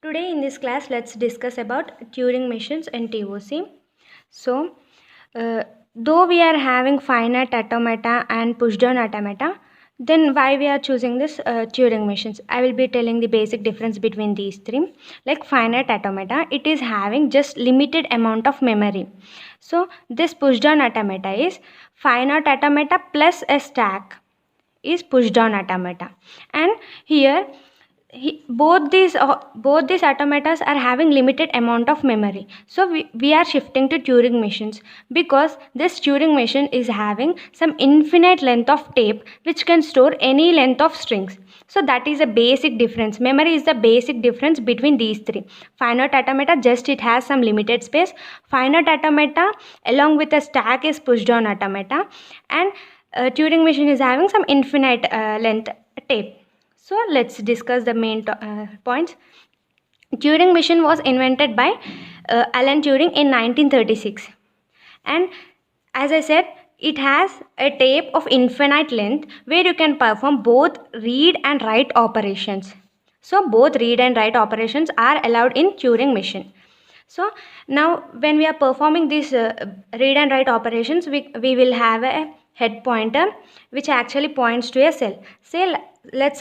Today in this class, let's discuss about Turing machines and TOC. So, though we are having finite automata and pushdown automata, then why we are choosing this Turing machines? I will be telling the basic difference between these three. Like finite automata, it is having just limited amount of memory. So this pushdown automata is finite automata plus a stack is pushdown automata, and here both these automatas are having limited amount of memory. So we are shifting to Turing machines because this Turing machine is having some infinite length of tape which can store any length of strings. So that is a basic difference. Memory is the basic difference between these three. Finite automata, just it has some limited space. Finite automata along with a stack is pushdown automata, and Turing machine is having some infinite length tape. So let's discuss the main points. Turing machine was invented by Alan Turing in 1936, and as I said, it has a tape of infinite length where you can perform both read and write operations. So both read and write operations are allowed in Turing machine. So now when we are performing these read and write operations, we will have a head pointer which actually points to a cell. Say let's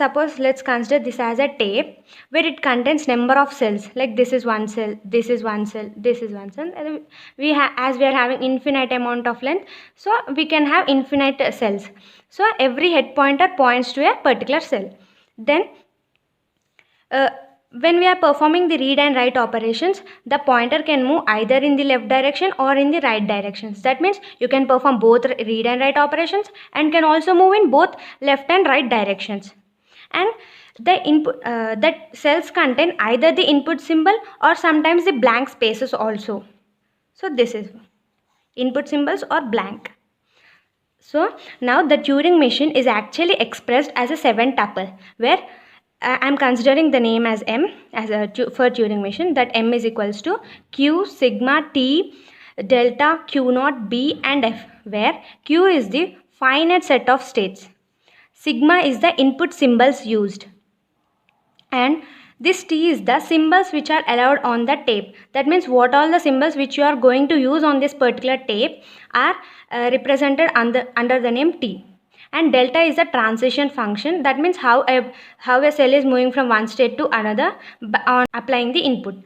consider this as a tape where it contains number of cells, like this is one cell, this is one cell, this is one cell. And as we are having infinite amount of length, so we can have infinite cells. So every head pointer points to a particular cell. Then when we are performing the read and write operations, the pointer can move either in the left direction or in the right directions. That means you can perform both read and write operations and can also move in both left and right directions. And the input that cells contain either the input symbol or sometimes the blank spaces also. So this is input symbols or blank. So now the Turing machine is actually expressed as a 7-tuple, where I'm considering the name as M for Turing machine, that M is equals to Q sigma T delta Q naught B and F, where Q is the finite set of states, sigma is the input symbols used, and this T is the symbols which are allowed on the tape. That means what all the symbols which you are going to use on this particular tape are represented under the name T. And delta is a transition function. That means how a cell is moving from one state to another on applying the input.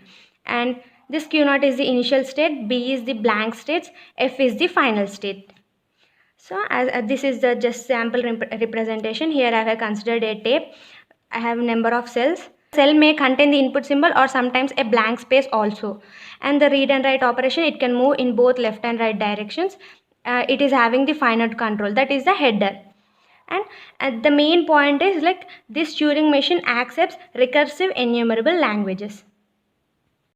And this Q naught is the initial state, B is the blank states, F is the final state. So as this is the just sample representation. Here I have considered a tape. I have number of cells. Cell may contain the input symbol or sometimes a blank space also. And the read and write operation, it can move in both left and right directions. It is having the finite control, that is the header. And the main point is like this Turing machine accepts recursive enumerable languages.